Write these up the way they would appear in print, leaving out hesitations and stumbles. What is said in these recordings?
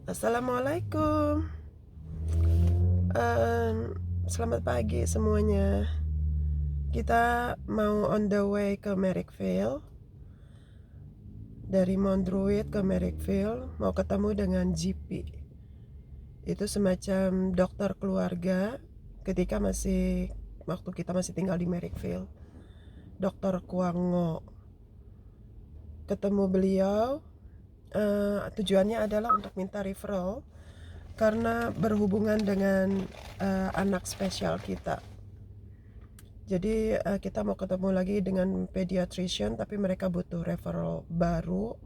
Assalamualaikum. Selamat pagi semuanya. Kita mau on the way ke Merrickville. Dari Mount Druitt ke Merrickville, mau ketemu dengan GP. Itu semacam dokter keluarga waktu kita masih tinggal di Merrickville. Dokter Kuango. Ketemu beliau, tujuannya adalah untuk minta referral karena berhubungan dengan anak spesial kita. Jadi kita mau ketemu lagi dengan pediatrician, tapi mereka butuh referral baru.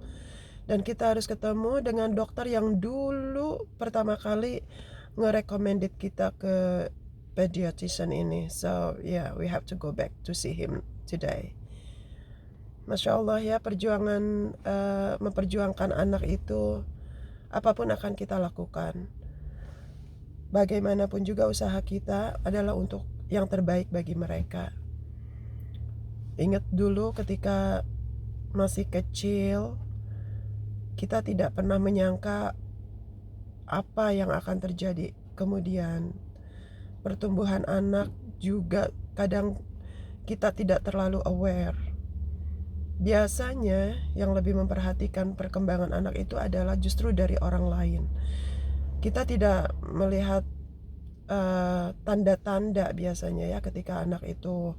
Dan kita harus ketemu dengan dokter yang dulu pertama kali nge-recommended kita ke pediatrician ini. So yeah, we have to go back to see him today. Masya Allah ya, perjuangan memperjuangkan anak itu apapun akan kita lakukan. Bagaimanapun juga usaha kita adalah untuk yang terbaik bagi mereka. Ingat dulu ketika masih kecil, kita tidak pernah menyangka apa yang akan terjadi. Kemudian pertumbuhan anak juga kadang kita tidak terlalu aware. Biasanya yang lebih memperhatikan perkembangan anak itu adalah justru dari orang lain. Kita tidak melihat tanda-tanda biasanya ya ketika anak itu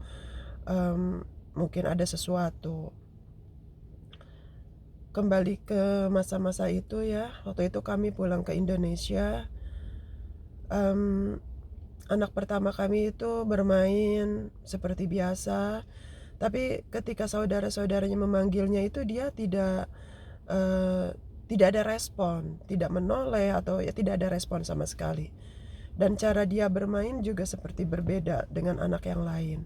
mungkin ada sesuatu. Kembali ke masa-masa itu ya, waktu itu kami pulang ke Indonesia. Anak pertama kami itu bermain seperti biasa, tapi ketika saudara-saudaranya memanggilnya itu dia tidak ada respon, tidak menoleh atau ya tidak ada respon sama sekali. Dan cara dia bermain juga seperti berbeda dengan anak yang lain.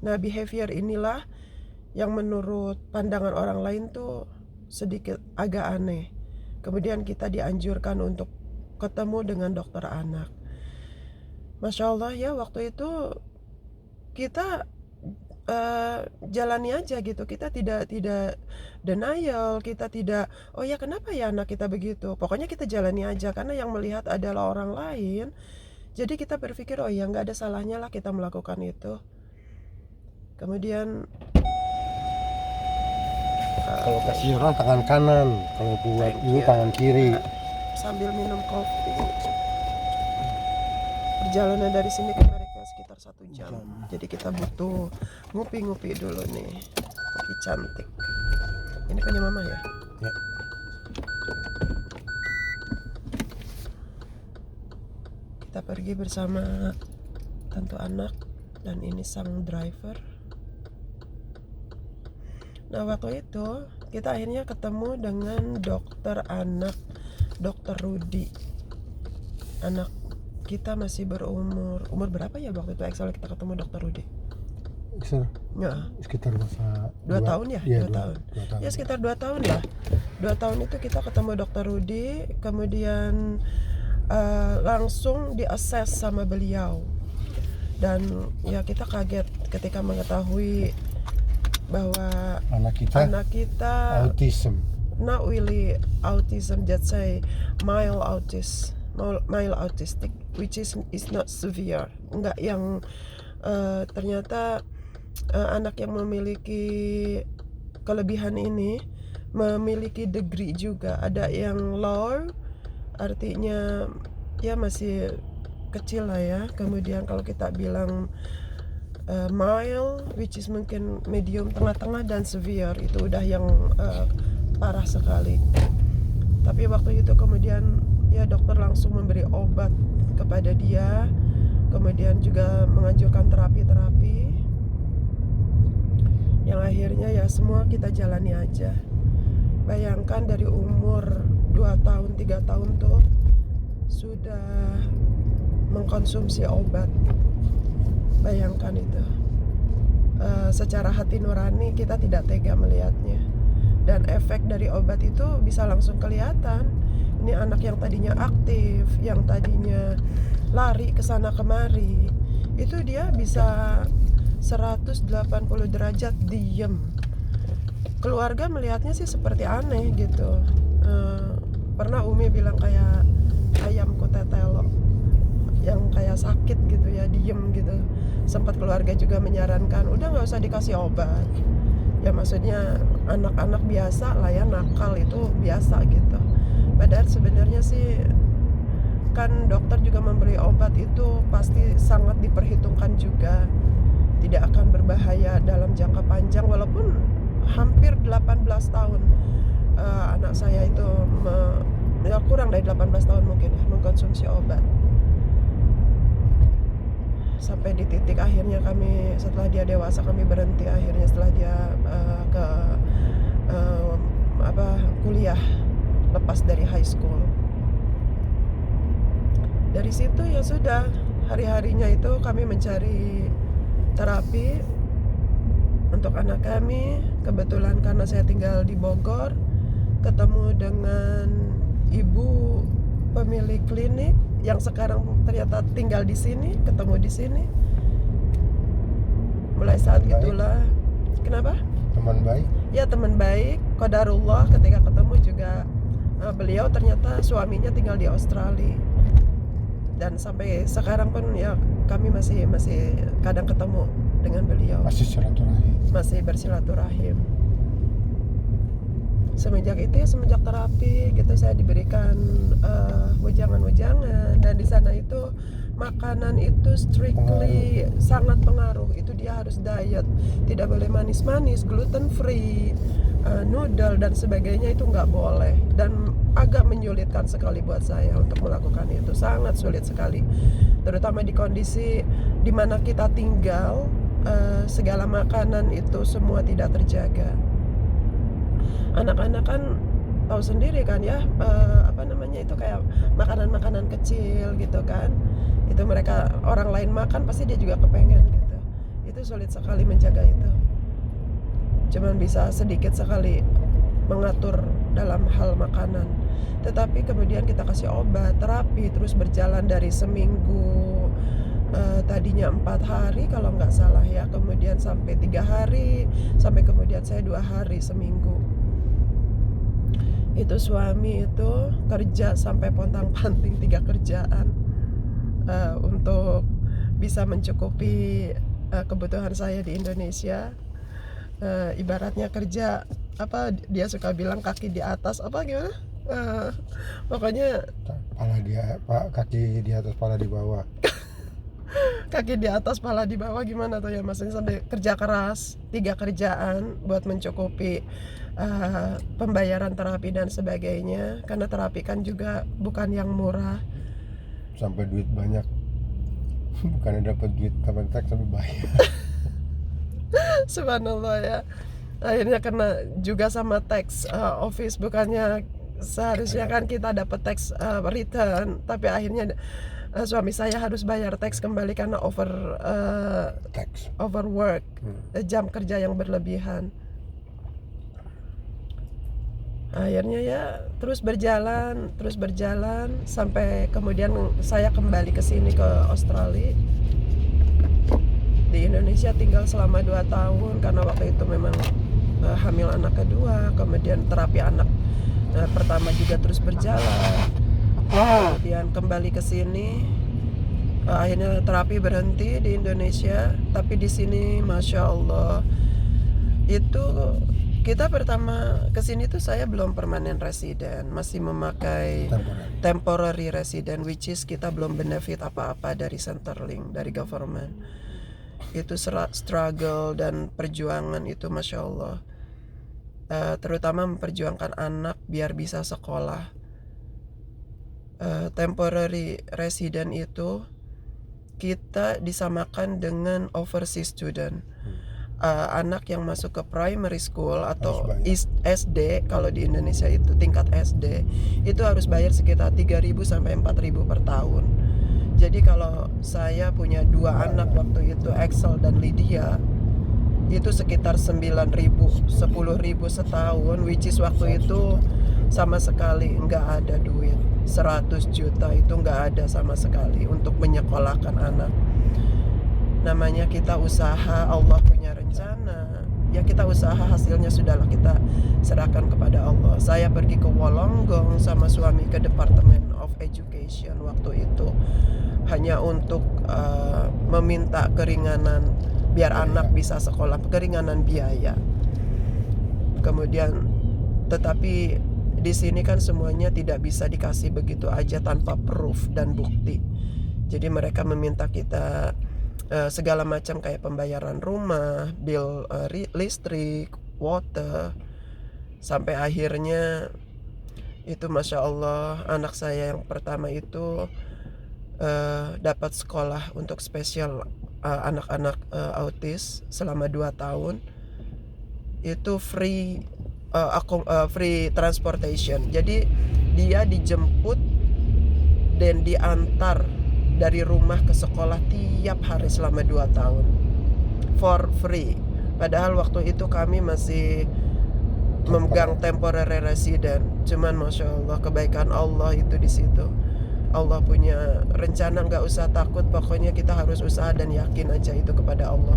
Nah, behavior inilah yang menurut pandangan orang lain tuh sedikit agak aneh. Kemudian kita dianjurkan untuk ketemu dengan dokter anak. Masya Allah ya, waktu itu kita jalani aja gitu. Kita tidak denial, kita tidak oh ya kenapa ya anak kita begitu. Pokoknya kita jalani aja karena yang melihat adalah orang lain. Jadi kita berpikir oh ya nggak ada salahnya lah kita melakukan itu. Kemudian kalau kasih orang tangan kanan, kalau buat ini tangan kiri. Sambil minum kopi. Perjalanan dari sini ke Mereka sekitar 1 jam. Jadi kita butuh ngupi-ngupi dulu nih. Kopi cantik. Ini punya mama ya? Ya. Kita pergi bersama tentu anak dan ini sang driver. Nah, waktu itu kita akhirnya ketemu dengan dokter anak, Dokter Rudy. Anak kita masih umur berapa ya waktu itu actually kita ketemu Dokter Rudy? Sekitar masa 2 tahun ya? Iya, 2 tahun. 2 tahun. Ya sekitar 2 tahun lah. 2 tahun itu kita ketemu Dokter Rudy, kemudian langsung di-assess sama beliau. Dan ya kita kaget ketika mengetahui bahwa anak kita autism. Not really autism, just say mild autistic, which is not severe. Enggak yang ternyata anak yang memiliki kelebihan ini memiliki degree juga. Ada yang low, artinya ya masih kecil lah ya. Kemudian kalau kita bilang mild, which is mungkin medium, tengah-tengah, dan severe, itu udah yang parah sekali. Tapi waktu itu kemudian ya dokter langsung memberi obat kepada dia, kemudian juga menganjurkan terapi yang akhirnya ya semua kita jalani aja. Bayangkan dari umur 2 tahun, 3 tahun tuh sudah mengkonsumsi obat. Bayangkan itu. Secara hati nurani kita tidak tega melihatnya. Dan efek dari obat itu bisa langsung kelihatan. Ini anak yang tadinya aktif, yang tadinya lari ke sana kemari, itu dia bisa 180 derajat diem. Keluarga melihatnya sih seperti aneh gitu. Pernah Umi bilang kayak ayamku tetelo yang kayak sakit gitu ya, diem gitu. Sempat keluarga juga menyarankan udah nggak usah dikasih obat, ya maksudnya anak-anak biasa lah ya, nakal itu biasa gitu. Padahal sebenarnya sih kan dokter juga memberi obat itu pasti sangat diperhitungkan juga, tidak akan berbahaya dalam jangka panjang. Walaupun hampir 18 tahun anak saya itu ya kurang dari 18 tahun mungkin ya mengkonsumsi obat, sampai di titik akhirnya kami setelah dia dewasa kami berhenti akhirnya setelah dia ke kuliah, lepas dari high school. Dari situ ya sudah, hari-harinya itu kami mencari terapi untuk anak kami. Kebetulan karena saya tinggal di Bogor, ketemu dengan ibu pemilik klinik yang sekarang ternyata tinggal di sini, ketemu di sini. Mulai saat itulah, kenapa? Teman baik. Ya teman baik, qadarullah ketika ketemu juga beliau ternyata suaminya tinggal di Australia. Dan sampai sekarang pun ya kami masih kadang ketemu dengan beliau. Masih silaturahim. Masih bersilaturahim. Semenjak itu ya, semenjak terapi gitu saya diberikan wejangan-wejangan, dan di sana itu makanan itu strictly sangat pengaruh. Itu dia harus diet, tidak boleh manis-manis, gluten free, noodle dan sebagainya itu nggak boleh, dan agak menyulitkan sekali buat saya untuk melakukan itu, sangat sulit sekali, terutama di kondisi di mana kita tinggal. Segala makanan itu semua tidak terjaga. Anak-anak kan tahu sendiri kan ya, itu kayak makanan-makanan kecil gitu kan, itu mereka orang lain makan pasti dia juga kepengen gitu. Itu sulit sekali menjaga itu, cuman bisa sedikit sekali mengatur dalam hal makanan. Tetapi kemudian kita kasih obat, terapi terus berjalan dari seminggu, tadinya 4 hari kalau nggak salah ya, kemudian sampai 3 hari, sampai kemudian saya 2 hari seminggu. Itu suami itu kerja sampai pontang-panting 3 kerjaan untuk bisa mencukupi kebutuhan saya di Indonesia. Ibaratnya kerja dia suka bilang kaki di atas gimana? Pokoknya kaki di atas, pala di bawah. Kaki di atas, pala di bawah gimana tuh ya, maksudnya sampai kerja keras 3 kerjaan buat mencukupi pembayaran terapi dan sebagainya, karena terapi kan juga bukan yang murah. Sampai duit banyak, bukannya dapat duit kapan teks sampai bayar. Subhanallah ya. Akhirnya kena juga sama tax office, bukannya seharusnya kan kita dapat tax return, tapi akhirnya suami saya harus bayar tax kembali karena overwork, jam kerja yang berlebihan. Akhirnya ya terus berjalan sampai kemudian saya kembali ke sini, ke Australia. Di Indonesia tinggal selama 2 tahun karena waktu itu memang hamil anak kedua, kemudian terapi anak pertama juga terus berjalan. Kemudian kembali ke sini, akhirnya terapi berhenti di Indonesia, tapi di sini Masya Allah itu kita pertama kesini tuh saya belum permanent resident, masih memakai temporary resident, which is kita belum benefit apa-apa dari Centrelink, dari government. Itu struggle dan perjuangan itu Masya Allah, terutama memperjuangkan anak biar bisa sekolah. Temporary resident itu kita disamakan dengan overseas student. Anak yang masuk ke primary school atau SD, kalau di Indonesia itu tingkat SD, itu harus bayar sekitar 3.000 sampai 4.000 per tahun. Jadi kalau saya punya 2 anak waktu itu, Axel dan Lydia, itu sekitar 9.000, 10.000 setahun, which is waktu itu sama sekali nggak ada duit. 100 juta itu nggak ada sama sekali untuk menyekolahkan anak. Namanya kita usaha, Allah punya rencana. ya kita usaha, hasilnya sudahlah kita serahkan kepada Allah. Saya pergi ke Wollongong sama suami ke Department of Education waktu itu hanya untuk meminta keringanan biar anak bisa sekolah, keringanan biaya. Kemudian tetapi di sini kan semuanya tidak bisa dikasih begitu aja tanpa proof dan bukti. Jadi mereka meminta kita segala macam kayak pembayaran rumah, bill listrik, water, sampai akhirnya itu Masya Allah anak saya yang pertama itu dapat sekolah untuk spesial anak-anak autis selama 2 tahun. Itu free transportation. Jadi dia dijemput dan diantar dari rumah ke sekolah tiap hari selama 2 tahun for free. Padahal waktu itu kami masih memegang temporary resident. Cuman Masya Allah kebaikan Allah itu di situ. Allah punya rencana, nggak usah takut, pokoknya kita harus usaha dan yakin aja itu kepada Allah.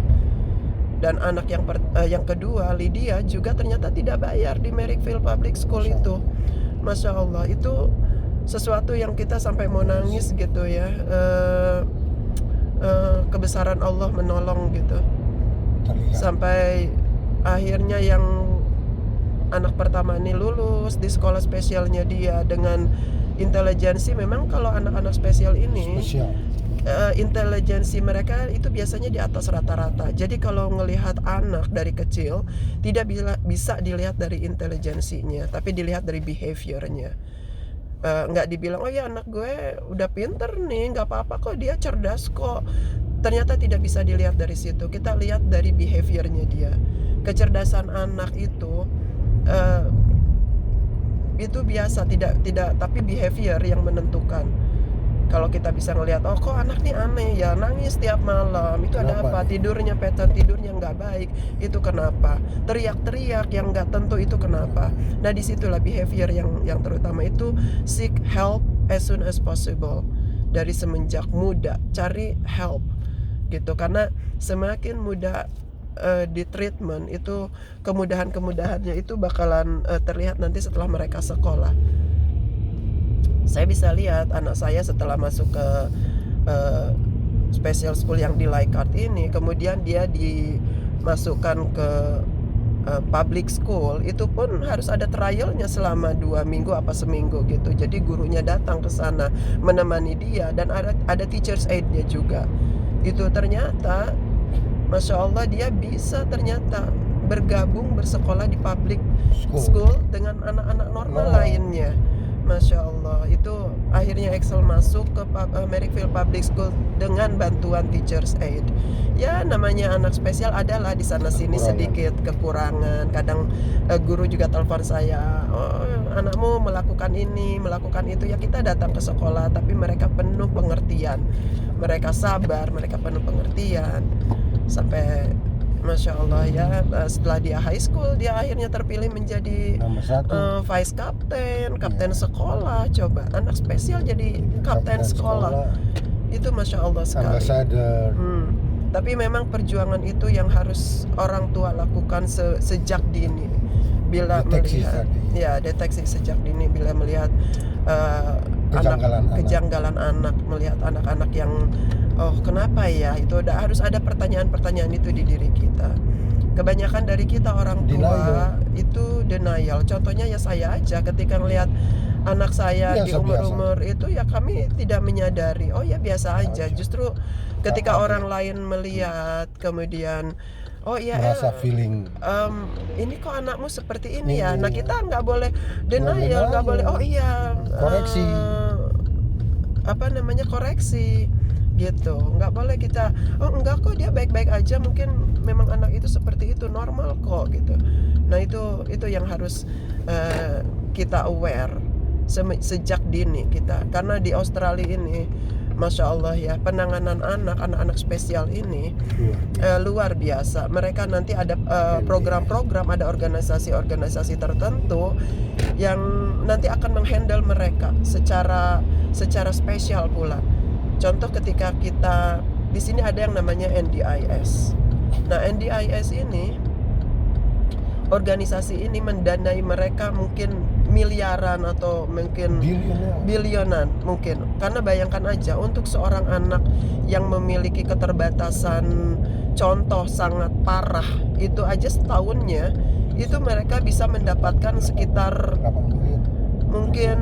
Dan anak yang kedua, Lydia, juga ternyata tidak bayar di Merrickville Public School itu. Masya Allah, itu sesuatu yang kita sampai mau nangis gitu ya. Kebesaran Allah menolong gitu. Sampai akhirnya yang anak pertama ini lulus di sekolah spesialnya dia dengan intelijensi. Memang kalau anak-anak spesial ini intelijensi mereka itu biasanya di atas rata-rata. Jadi kalau ngelihat anak dari kecil tidak bisa dilihat dari intelijensinya, tapi dilihat dari behaviornya. Nggak dibilang oh ya anak gue udah pinter nih, nggak apa-apa kok, dia cerdas kok. Ternyata tidak bisa dilihat dari situ. Kita lihat dari behaviornya dia. Kecerdasan anak itu biasa, tidak tapi behavior yang menentukan. Kalau kita bisa ngelihat, oh kok anak nih aneh ya, nangis tiap malam, itu ada apa? Tidurnya, pattern tidurnya nggak baik, itu kenapa? Teriak-teriak yang nggak tentu, itu kenapa? Nah disitulah behavior yang terutama itu. Seek help as soon as possible. Dari semenjak muda, cari help gitu. Karena semakin muda di treatment itu, kemudahan-kemudahannya itu bakalan terlihat nanti setelah mereka sekolah. Saya bisa lihat anak saya setelah masuk ke special school yang di Leichhardt ini, kemudian dia dimasukkan ke public school, itu pun harus ada trialnya selama 2 minggu apa seminggu gitu. Jadi gurunya datang ke sana menemani dia dan ada teachers aid-nya juga. Itu ternyata Masya Allah dia bisa ternyata bergabung bersekolah di public school dengan anak-anak normal lainnya. Masya Allah, itu akhirnya Excel masuk ke Merrickville Public School dengan bantuan teachers aid. Ya namanya anak spesial adalah di sana sini sedikit kekurangan. Kadang guru juga telepon saya, oh anakmu melakukan ini, melakukan itu. Ya kita datang ke sekolah, tapi mereka penuh pengertian, mereka sabar, mereka penuh pengertian. Sampai Masya Allah ya, setelah dia high school, dia akhirnya terpilih menjadi vice kapten sekolah. Coba anak spesial jadi kapten sekolah. Itu Masya Allah sekali. Tapi memang perjuangan itu yang harus orang tua lakukan sejak dini. Bila melihat deteksi sejak dini, bila melihat kejanggalan anak, melihat anak-anak yang oh kenapa ya, itu harus ada pertanyaan-pertanyaan itu di diri kita. Kebanyakan dari kita orang tua itu denial. Contohnya ya saya aja ketika melihat anak saya di umur-umur itu, ya kami tidak menyadari, oh ya biasa aja. Justru ketika orang lain melihat kemudian oh iya feeling ini kok anakmu seperti ini ya. Nah kita nggak boleh denial, nggak boleh oh iya koreksi koreksi gitu. Nggak boleh kita oh enggak kok dia baik-baik aja, mungkin memang anak itu seperti itu, normal kok gitu. Nah itu yang harus kita aware sejak dini kita. Karena di Australia ini Masya Allah ya, penanganan anak-anak spesial ini luar biasa. Mereka nanti ada program-program, ada organisasi-organisasi tertentu yang nanti akan menghandle mereka secara spesial pula. Contoh ketika kita di sini ada yang namanya NDIS. Nah NDIS ini organisasi ini mendanai mereka mungkin miliaran atau mungkin bilionan mungkin. Karena bayangkan aja untuk seorang anak yang memiliki keterbatasan contoh sangat parah, itu aja setahunnya itu mereka bisa mendapatkan sekitar mungkin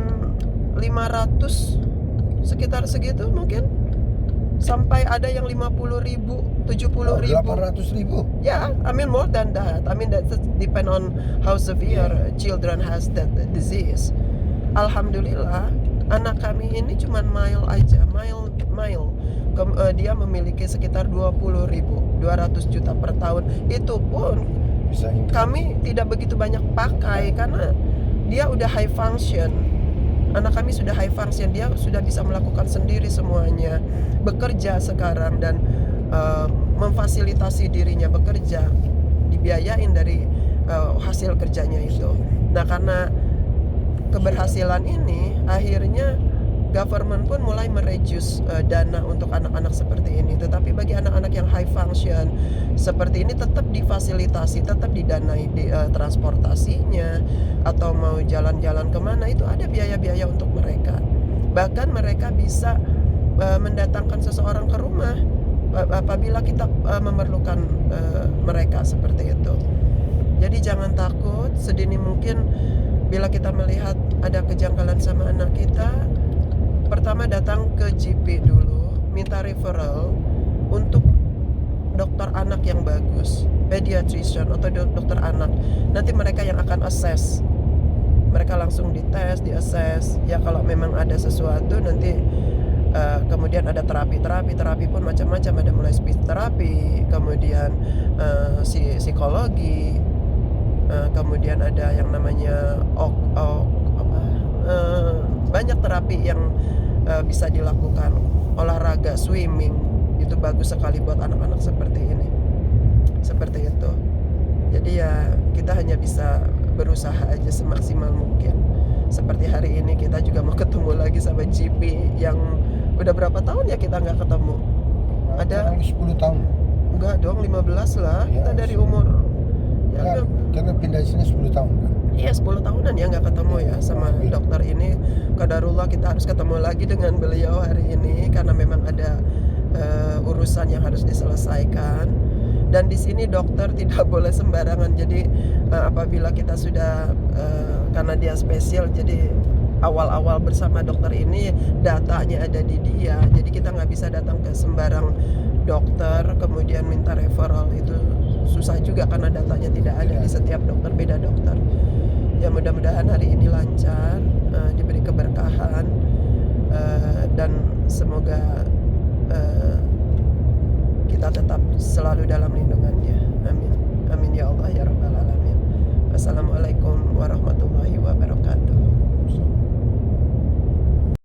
500, sekitar segitu mungkin, sampai ada yang 50.000, 70.000, 800.000. Yeah, I mean more than that. I mean that depend on how severe children has that disease. Alhamdulillah, anak kami ini cuman mile aja, mile. Dia memiliki sekitar 20.000, 200 juta per tahun. Itu pun Bisa kami tidak begitu banyak pakai karena dia udah high function. Anak kami sudah high function, dia sudah bisa melakukan sendiri semuanya, bekerja sekarang dan memfasilitasi dirinya bekerja, dibiayain dari hasil kerjanya itu. Nah, karena keberhasilan ini, akhirnya government pun mulai mereduce dana untuk anak-anak seperti ini. Tetapi bagi anak-anak yang high function seperti ini tetap difasilitasi, tetap didanai transportasinya, atau mau jalan-jalan kemana itu ada biaya-biaya untuk mereka. Bahkan mereka bisa mendatangkan seseorang ke rumah apabila kita memerlukan mereka seperti itu. Jadi jangan takut, sedini mungkin bila kita melihat ada kejanggalan sama anak kita, pertama datang ke GP dulu, minta referral untuk dokter anak yang bagus, pediatrician atau dokter anak. Nanti mereka yang akan assess. Mereka langsung dites, di-assess. Ya kalau memang ada sesuatu nanti kemudian ada terapi pun macam-macam, ada mulai speech terapi, kemudian psikologi, kemudian ada yang namanya banyak terapi yang bisa dilakukan. Olahraga, swimming, itu bagus sekali buat anak-anak seperti ini. Seperti itu. Jadi ya kita hanya bisa berusaha aja semaksimal mungkin. Seperti hari ini kita juga mau ketemu lagi sama GP yang udah berapa tahun ya kita nggak ketemu. Ada 10 tahun. Enggak dong, 15 lah. Ya, Kita dari umur ya, karena pindah sini 10 tahun kan. Iya, 10 tahunan ya nggak ketemu ya sama dokter ini. Qadarullah kita harus ketemu lagi dengan beliau hari ini karena memang ada urusan yang harus diselesaikan. Dan di sini dokter tidak boleh sembarangan. Jadi apabila kita sudah karena dia spesial, jadi awal-awal bersama dokter ini datanya ada di dia. Jadi kita nggak bisa datang ke sembarang dokter kemudian minta referral, itu susah juga karena datanya tidak ada di setiap dokter, beda dokter. Ya mudah-mudahan hari ini lancar, diberi keberkahan, dan semoga kita tetap selalu dalam lindungannya.